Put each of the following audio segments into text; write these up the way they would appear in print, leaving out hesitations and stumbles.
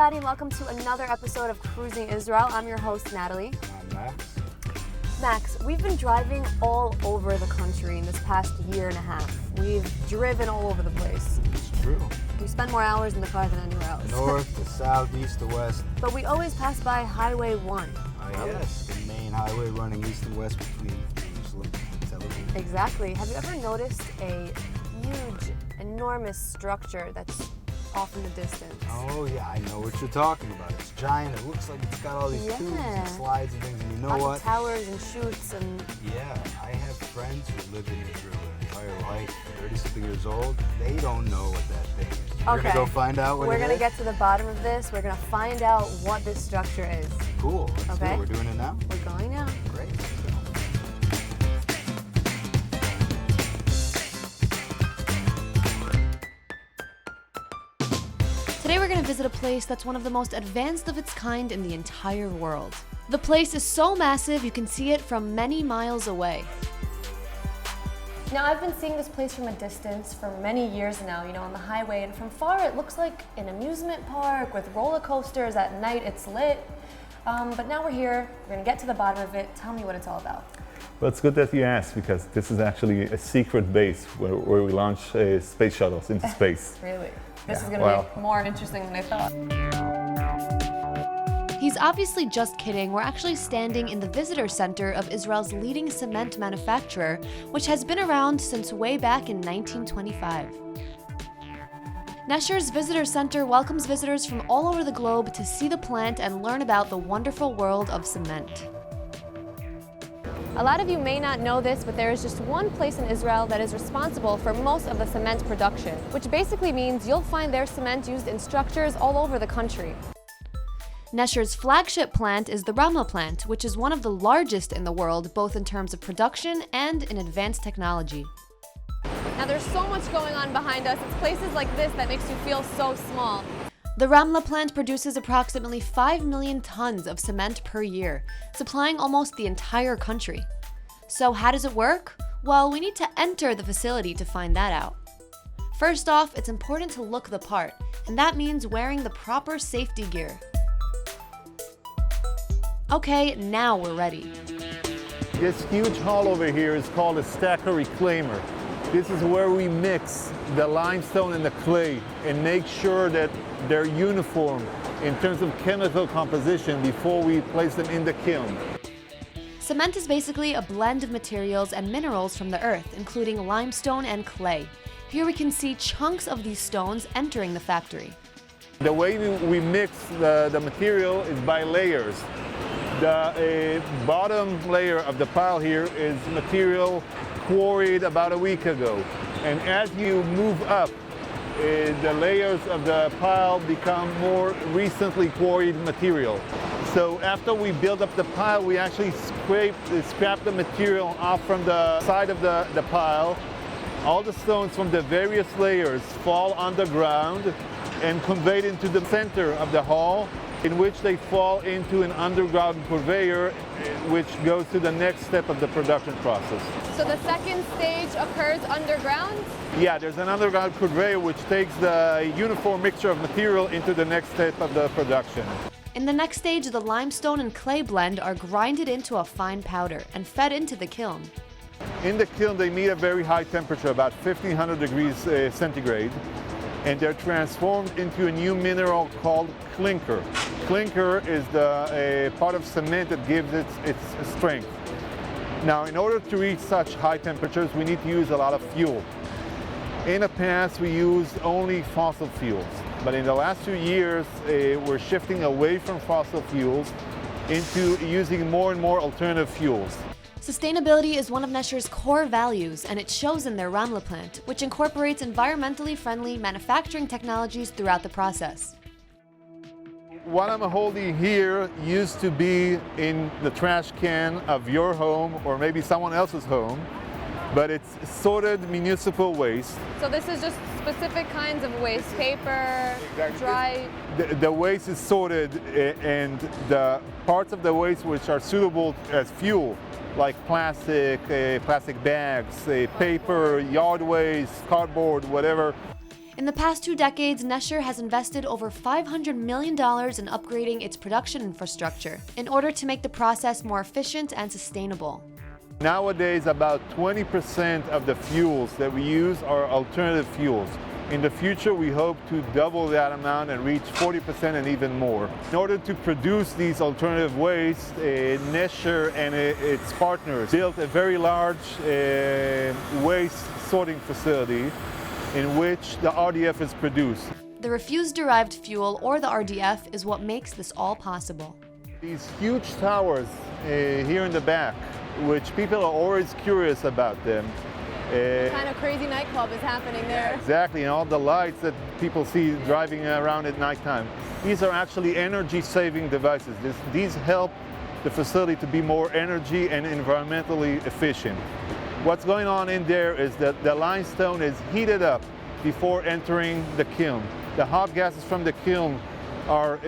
everybody, and welcome to another episode of Cruising Israel. I'm your host, Natalie. I'm Max. Max, we've been driving all over the country in this past year and a half. We've driven all over the place. It's true. We spend more hours in the car than anywhere else. North to south, east to west. But we always pass by Highway 1. Yes, the main highway running east and west between Jerusalem and Tel Aviv. Exactly. Have you ever noticed a huge, enormous structure that's off in the distance? Oh yeah, I know what you're talking about. It's giant. It looks like it's got all these tubes and slides and things. And you know Lots what? of towers and chutes and... Yeah, I have friends who lived in Israel their entire life. 30-something years old. They don't know what that thing is. We're gonna go find out what We're it gonna is. get to the bottom of this. We're gonna find out what this structure is. Cool. Let's do it. We're doing it now? We're going now. Great. Today we're going to visit a place that's one of the most advanced of its kind in the entire world. The place is so massive you can see it from many miles away. Now I've been seeing this place from a distance for many years now, on the highway, and from far it looks like an amusement park with roller coasters. At night it's lit. But now we're here, we're going to get to the bottom of it. Tell me what it's all about. Well, it's good that you asked, because this is actually a secret base where we launch space shuttles into space. Really? This is Yeah, going to be more interesting than I thought. He's obviously just kidding. We're actually standing in the visitor center of Israel's leading cement manufacturer, which has been around since way back in 1925. Nashor's Visitor Center welcomes visitors from all over the globe to see the plant and learn about the wonderful world of cement. A lot of you may not know this, but there is just one place in Israel that is responsible for most of the cement production, which basically means you'll find their cement used in structures all over the country. Nashor's flagship plant is the Ramla plant, which is one of the largest in the world, both in terms of production and in advanced technology. Now there's so much going on behind us. It's places like this that makes you feel so small. The Ramla plant produces approximately 5 million tons of cement per year, supplying almost the entire country. So how does it work? Well, we need to enter the facility to find that out. First off, it's important to look the part, and that means wearing the proper safety gear. Okay, now we're ready. This huge hall over here is called a stacker reclaimer. This is where we mix the limestone and the clay and make sure that they're uniform in terms of chemical composition before we place them in the kiln. Cement is basically a blend of materials and minerals from the earth, including limestone and clay. Here we can see chunks of these stones entering the factory. The way we mix the material is by layers. The bottom layer of the pile here is material quarried about a week ago. And as you move up, the layers of the pile become more recently quarried material. So after we build up the pile, we actually scrap the material off from the side of the pile. All the stones from the various layers fall underground and conveyed into the center of the hall, in which they fall into an underground conveyor, which goes to the next step of the production process. So the second stage occurs underground? Yeah, there's an underground conveyor which takes the uniform mixture of material into the next step of the production. In the next stage, the limestone and clay blend are grinded into a fine powder and fed into the kiln. In the kiln, they meet a very high temperature, about 1500 degrees centigrade, and they're transformed into a new mineral called clinker. Clinker is the part of cement that gives its strength. Now, in order to reach such high temperatures, we need to use a lot of fuel. In the past, we used only fossil fuels, but in the last few years, we're shifting away from fossil fuels into using more and more alternative fuels. Sustainability is one of Nashor's core values, and it shows in their Ramla plant, which incorporates environmentally friendly manufacturing technologies throughout the process. What I'm holding here used to be in the trash can of your home or maybe someone else's home, but it's sorted municipal waste. So this is just specific kinds of waste, paper, dry... The waste is sorted, and the parts of the waste which are suitable as fuel, like plastic bags, paper, yard waste, cardboard, whatever. In the past 2 decades, Nashor has invested over $500 million in upgrading its production infrastructure in order to make the process more efficient and sustainable. Nowadays, about 20% of the fuels that we use are alternative fuels. In the future, we hope to double that amount and reach 40% and even more. In order to produce these alternative waste, Nashor and its partners built a very large waste sorting facility in which the RDF is produced. The refuse-derived fuel, or the RDF, is what makes this all possible. These huge towers here in the back, which people are always curious about them. What kind of crazy nightclub is happening there? Exactly, and all the lights that people see driving around at nighttime. These are actually energy-saving devices. These help the facility to be more energy and environmentally efficient. What's going on in there is that the limestone is heated up before entering the kiln. The hot gases from the kiln are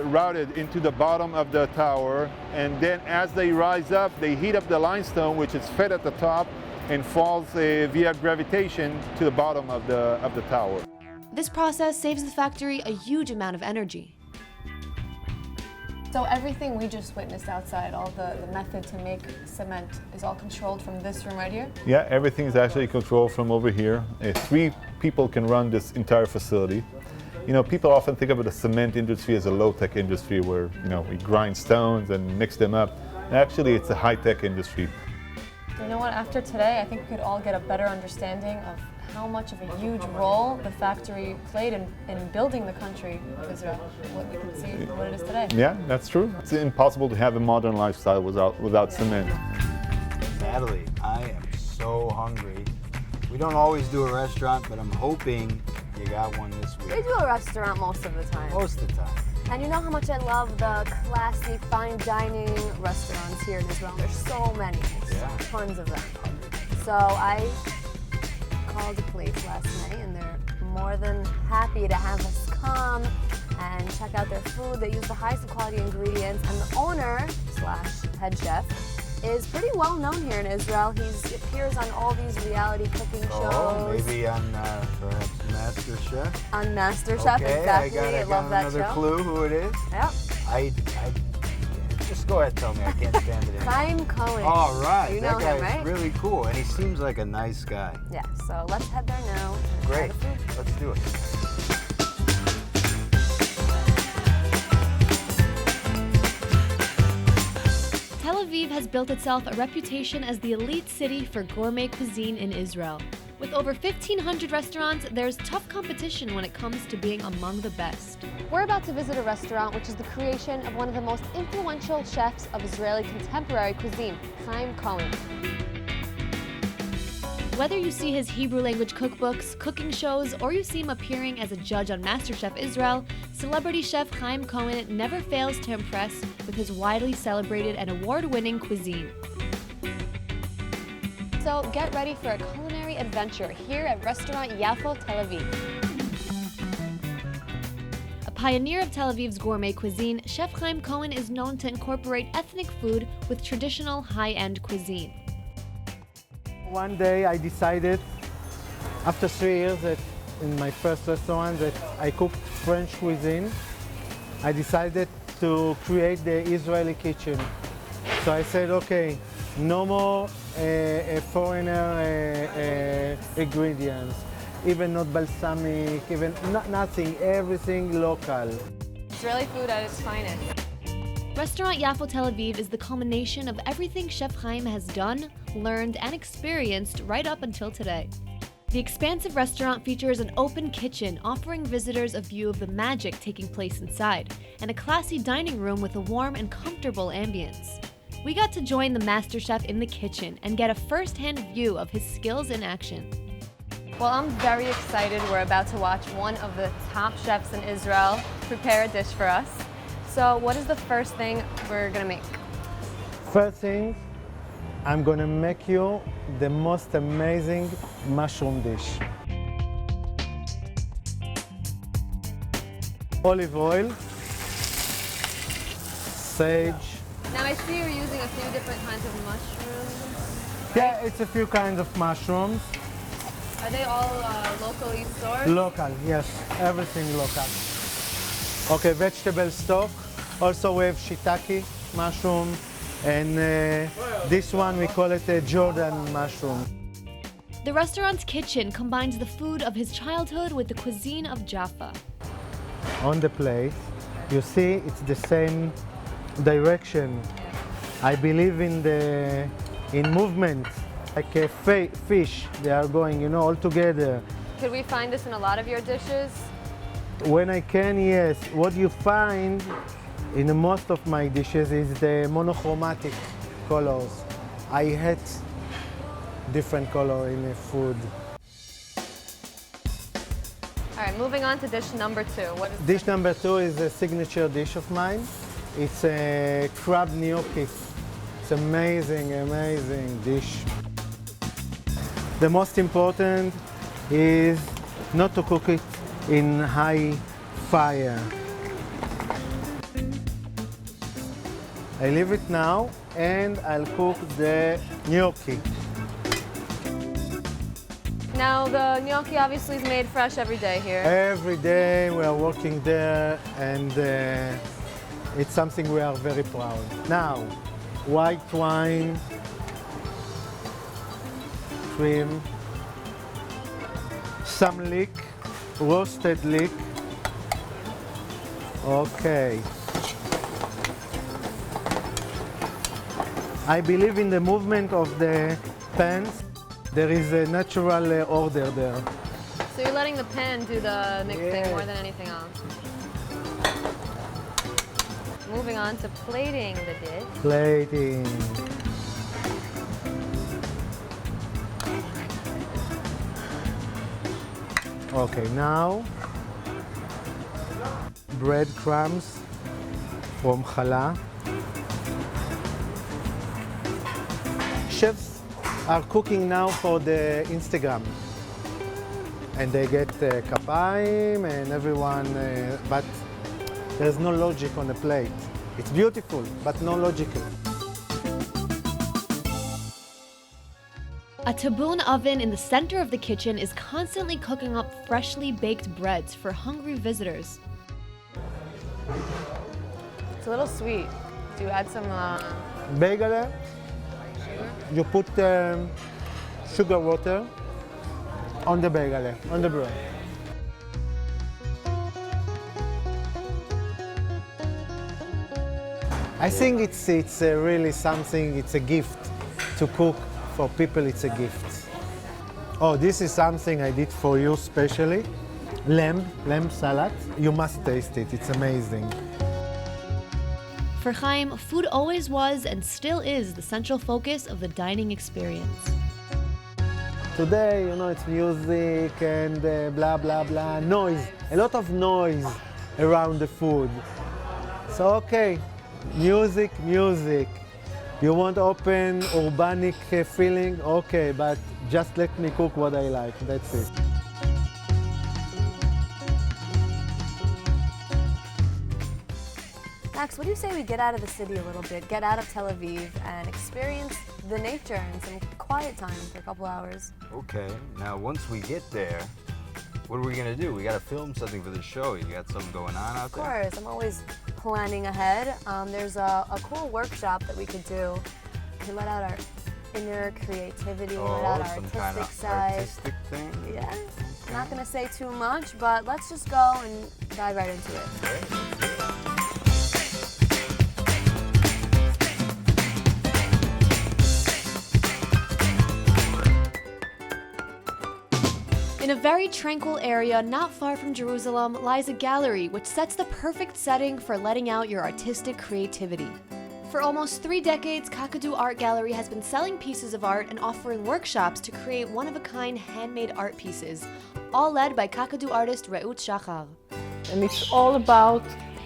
routed into the bottom of the tower, and then as they rise up, they heat up the limestone, which is fed at the top and falls via gravitation to the bottom of the tower. This process saves the factory a huge amount of energy. So everything we just witnessed outside, all the method to make cement, is all controlled from this room right here? Yeah, everything is actually controlled from over here. 3 people can run this entire facility. You know, people often think of the cement industry as a low-tech industry where, you know, we grind stones and mix them up. Actually, it's a high-tech industry. You know what, after today, I think we could all get a better understanding of how much of a huge role the factory played in building the country of Israel, what we can see, what it is today. Yeah, that's true. It's impossible to have a modern lifestyle without cement. Natalie, I am so hungry. We don't always do a restaurant, but I'm hoping you got one this week. We do a restaurant most of the time. Most of the time. And you know how much I love the classy, fine dining restaurants here in Israel. There's so many, tons of them. So I called a place last night, and they're more than happy to have us come and check out their food. They use the highest quality ingredients, and the owner / head chef is pretty well known here in Israel. He appears on all these reality cooking shows. Oh, maybe on perhaps MasterChef? On MasterChef, okay, exactly. I love that another show. clue who it is. Yep. I just go ahead and tell me. I can't stand it anymore. Chaim Cohen. All right. You know that guy him, right? is really cool, and he seems like a nice guy. Yeah, so let's head there now. And try Great. the food. Let's do it. Tel Aviv has built itself a reputation as the elite city for gourmet cuisine in Israel. With over 1,500 restaurants, there's tough competition when it comes to being among the best. We're about to visit a restaurant which is the creation of one of the most influential chefs of Israeli contemporary cuisine, Chaim Cohen. Whether you see his Hebrew language cookbooks, cooking shows, or you see him appearing as a judge on MasterChef Israel, celebrity chef Chaim Cohen never fails to impress with his widely celebrated and award-winning cuisine. So get ready for a culinary adventure here at Restaurant Yafo Tel Aviv. A pioneer of Tel Aviv's gourmet cuisine, Chef Chaim Cohen is known to incorporate ethnic food with traditional high-end cuisine. One day I decided, after 3 years in my first restaurant, that I cooked French cuisine. I decided to create the Israeli kitchen. So I said, okay, no more foreigner ingredients, even not balsamic, even nothing, everything local. Israeli food at its finest. Restaurant Yafo Tel Aviv is the culmination of everything Chef Chaim has done, learned, and experienced right up until today. The expansive restaurant features an open kitchen offering visitors a view of the magic taking place inside, and a classy dining room with a warm and comfortable ambience. We got to join the master chef in the kitchen and get a first-hand view of his skills in action. Well, I'm very excited. We're about to watch one of the top chefs in Israel prepare a dish for us. So what is the first thing we're gonna make? First thing, I'm gonna make you the most amazing mushroom dish. Olive oil, sage. Now I see you're using a few different kinds of mushrooms. Yeah, it's a few kinds of mushrooms. Are they all locally sourced? Local, yes, everything local. Okay, vegetable stock. Also we have shiitake mushroom, and this one we call it a Jordan mushroom. The restaurant's kitchen combines the food of his childhood with the cuisine of Jaffa. On the plate, you see it's the same direction. I believe in movement, like a fish. They are going, all together. Could we find this in a lot of your dishes? When I can, yes. What you find in most of my dishes is the monochromatic colors. I hate different color in the food. All right, moving on to dish number 2. What is Dish number 2 is a signature dish of mine. It's a crab gnocchi. It's amazing, amazing dish. The most important is not to cook it in high fire. I leave it now and I'll cook the gnocchi. Now the gnocchi obviously is made fresh every day here. Every day we are working there, and it's something we are very proud. Now, white wine, cream, some leek, roasted leek. Okay. I believe in the movement of the pans. There is a natural order there. So you're letting the pan do the mixing more than anything else. Moving on to plating the dish. Plating. Okay, now breadcrumbs from challah. Chefs are cooking now for the Instagram, and they get kapayim and everyone, but there's no logic on the plate. It's beautiful, but no logical. A tabbouleh oven in the center of the kitchen is constantly cooking up freshly baked breads for hungry visitors. It's a little sweet. Do you add some Bagel, you put sugar water on the bagel, on the bread. I think it's really something, it's a gift to cook for people, it's a gift. Oh, this is something I did for you specially. Lamb salad. You must taste it, it's amazing. For Chaim, food always was and still is the central focus of the dining experience. Today, it's music and blah, blah, blah, noise, a lot of noise around the food. So, okay, music. You want open, urbanic feeling? Okay, but just let me cook what I like, that's it. Max, what do you say we get out of the city a little bit, get out of Tel Aviv and experience the nature and some quiet time for a couple hours? Okay, now once we get there, what are we gonna do? We gotta film something for the show. You got something going on out there? Of course, I'm always planning ahead. There's a cool workshop that we could do. We could let out our inner creativity, let out our some artistic kind of side. artistic thing? Yes, not gonna say too much, but let's just go and dive right into it. Okay. In a very tranquil area not far from Jerusalem lies a gallery which sets the perfect setting for letting out your artistic creativity. For almost 3 decades, Kadudu Art Gallery has been selling pieces of art and offering workshops to create one-of-a-kind handmade art pieces, all led by Kadudu artist Reut Shachar. And it's all about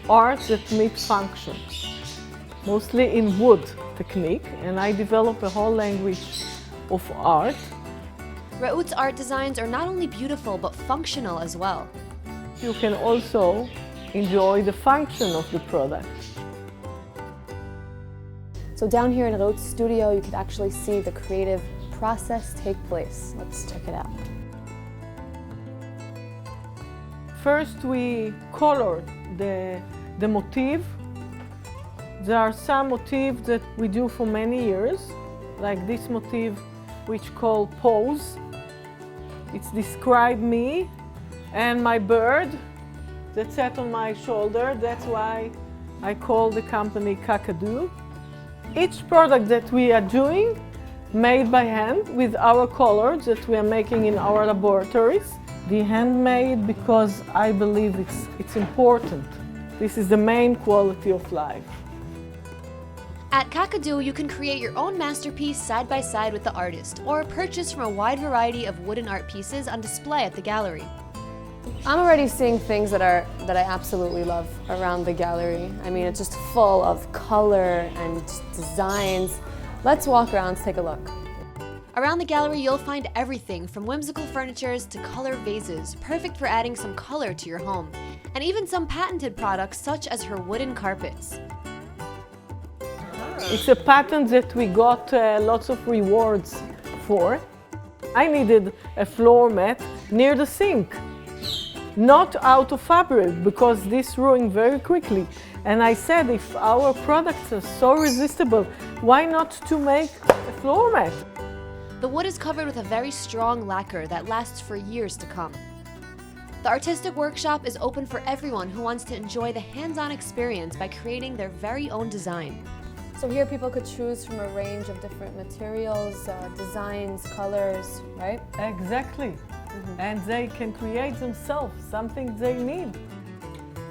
art that meets function, mostly in wood technique, and I develop a whole language of art. Reut's art designs are not only beautiful but functional as well. You can also enjoy the function of the product. So down here in Reut's studio, you could actually see the creative process take place. Let's check it out. First, we color the motif. There are some motifs that we do for many years, like this motif, which called Pose. It's describe me and my bird that sat on my shoulder. That's why I call the company Kadudu. Each product that we are doing, made by hand with our colors that we are making in our laboratories. The handmade because I believe it's important. This is the main quality of life. At Kadudu, you can create your own masterpiece side by side with the artist, or purchase from a wide variety of wooden art pieces on display at the gallery. I'm already seeing things that I absolutely love around the gallery. I mean, it's just full of color and designs. Let's walk around and take a look. Around the gallery, you'll find everything from whimsical furnitures to color vases, perfect for adding some color to your home, and even some patented products such as her wooden carpets. It's a patent that we got lots of rewards for. I needed a floor mat near the sink, not out of fabric, because this ruined very quickly. And I said, if our products are so resistible, why not to make a floor mat? The wood is covered with a very strong lacquer that lasts for years to come. The artistic workshop is open for everyone who wants to enjoy the hands-on experience by creating their very own design. So here people could choose from a range of different materials, designs, colors, right? Exactly. And they can create themselves something they need.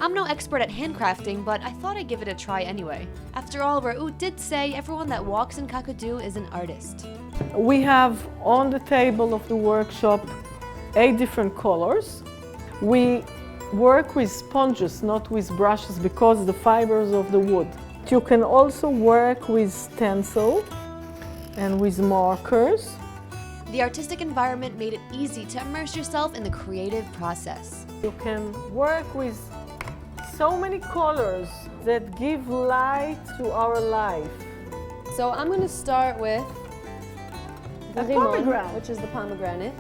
I'm no expert at handcrafting, but I thought I'd give it a try anyway. After all, Raout did say everyone that walks in Kadudu is an artist. We have on the table of the workshop 8 different colors. We work with sponges, not with brushes, because the fibers of the wood. You can also work with stencil and with markers. The artistic environment made it easy to immerse yourself in the creative process. You can work with so many colors that give light to our life. So I'm going to start with the A rimon, pomegranate. which is the pomegranate.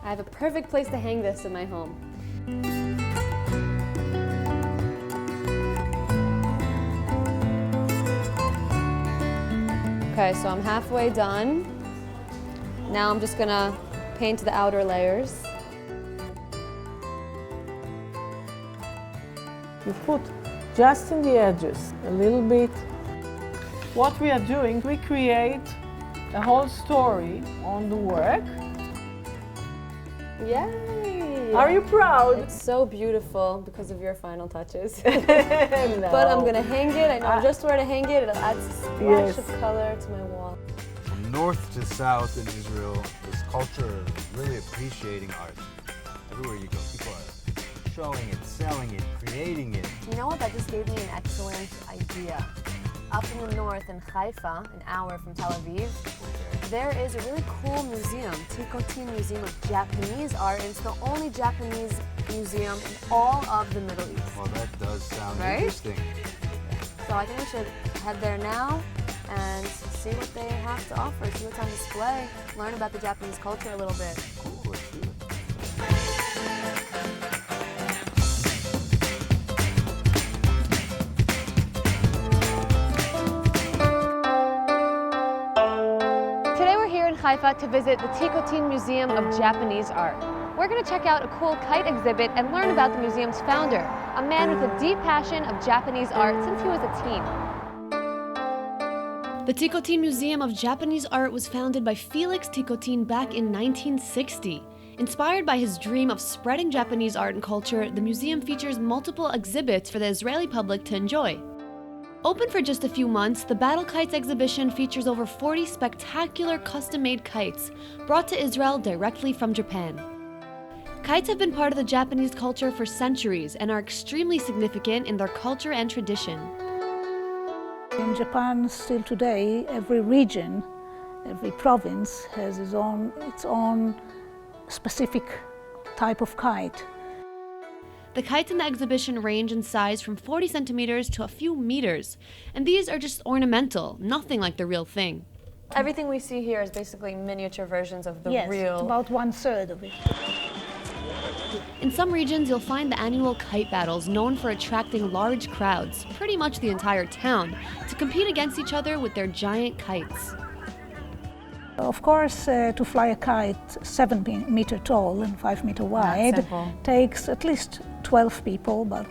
I have a perfect place to hang this in my home. Okay, so I'm halfway done. Now I'm just gonna paint the outer layers. You put just in the edges, a little bit. What we are doing, we create a whole story on the work. Yay! Are you proud? It's so beautiful because of your final touches. But I'm gonna hang it. I know just where to hang it. It'll add a splash of color to my wall. From north to south in Israel, this culture is really appreciating art. Everywhere you go, people are showing it, selling it, creating it. You know what? That just gave me an excellent idea. Up in the north in Haifa, an hour from Tel Aviv, there is a really cool museum, Tico Museum of Japanese art. It's the only Japanese museum in all of the Middle East. Well, that does sound Right? interesting. So I think we should head there now and see what they have to offer, see what's on display, learn about the Japanese culture a little bit. Cool, let's do it. Today we're here in Haifa to visit the Tico Museum of Japanese Art. We're going to check out a cool kite exhibit and learn about the museum's founder, a man with a deep passion of Japanese art since he was a teen. The Tico Museum of Japanese Art was founded by Felix Tico back in 1960. Inspired by his dream of spreading Japanese art and culture, the museum features multiple exhibits for the Israeli public to enjoy. Open for just a few months, the Battle Kites exhibition features over 40 spectacular custom-made kites brought to Israel directly from Japan. Kites have been part of the Japanese culture for centuries and are extremely significant in their culture and tradition. In Japan, still today, every region, every province has its own specific type of kite. The kites in the exhibition range in size from 40 centimeters to a few meters, and these are just ornamental, nothing like the real thing. Everything we see here is basically miniature versions of the Yes, real. about 1/3 of it. In some regions, you'll find the annual kite battles known for attracting large crowds, pretty much the entire town, to compete against each other with their giant kites. Of course, to fly a kite 7-meter tall and 5-meter wide takes at least 12 people, but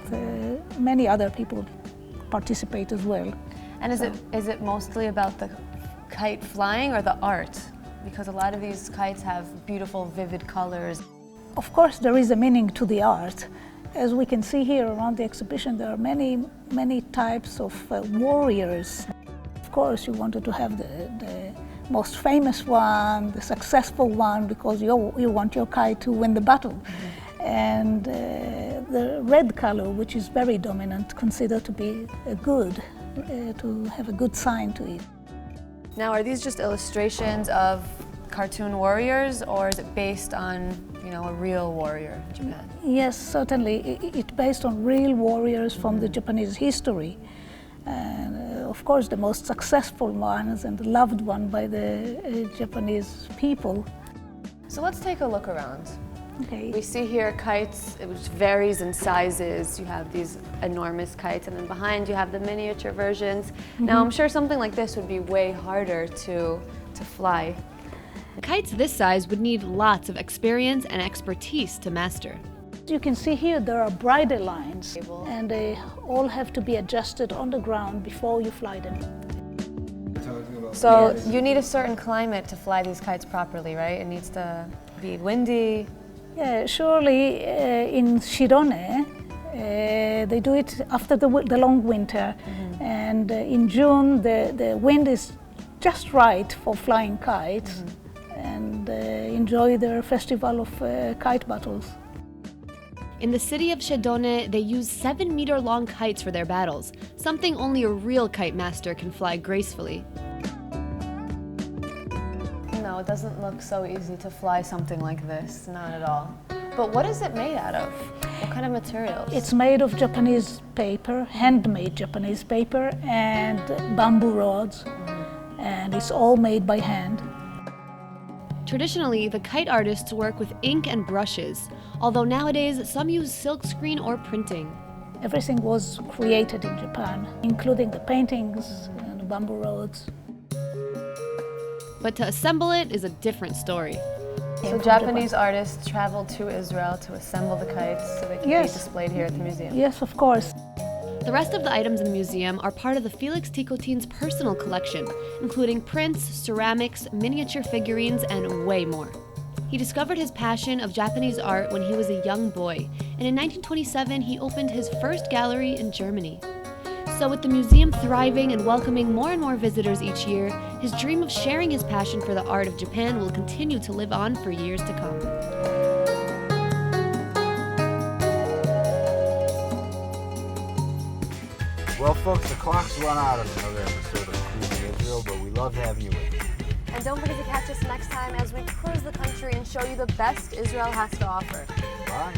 many other people participate as well. And is it mostly about the kite flying or the art? Because a lot of these kites have beautiful, vivid colors. Of course, there is a meaning to the art. As we can see here around the exhibition, there are many types of warriors. Of course, you wanted to have the most famous one, the successful one, because you want your kite to win the battle. And the red color, which is very dominant, considered to be good, to have a good sign to it. Now, are these just illustrations of cartoon warriors, or is it based on, a real warrior in Japan? Yes, certainly. It's based on real warriors from the Japanese history. And of course, the most successful ones and loved one by the Japanese people. So let's take a look around. Okay. We see here kites, which varies in sizes. You have these enormous kites, and then behind you have the miniature versions. Now, I'm sure something like this would be way harder to fly. Kites this size would need lots of experience and expertise to master. You can see here there are bridle lines, and they all have to be adjusted on the ground before you fly them. So you need a certain climate to fly these kites properly, right? It needs to be windy. Yeah, surely in Shirone, they do it after the long winter, and in June the wind is just right for flying kites, and enjoy their festival of kite battles. In the city of Shedone, they use 7-meter long kites for their battles, something only a real kite master can fly gracefully. No, it doesn't look so easy to fly something like this, not at all. But what is it made out of? What kind of materials? It's made of Japanese paper, handmade Japanese paper, and bamboo rods, and it's all made by hand. Traditionally, the kite artists work with ink and brushes, although nowadays some use silkscreen or printing. Everything was created in Japan, including the paintings and the bamboo rods. But to assemble it is a different story. So From Japanese Japan. artists traveled to Israel to assemble the kites so they can be displayed here at the museum. Yes, of course. The rest of the items in the museum are part of the Felix Ticotin's personal collection, including prints, ceramics, miniature figurines, and way more. He discovered his passion of Japanese art when he was a young boy, and in 1927 he opened his first gallery in Germany. So with the museum thriving and welcoming more and more visitors each year, his dream of sharing his passion for the art of Japan will continue to live on for years to come. Well, folks, the clock's run out of another episode of Cruising Israel, but we loved having you with us. And don't forget to catch us next time as we cruise the country and show you the best Israel has to offer. Bye.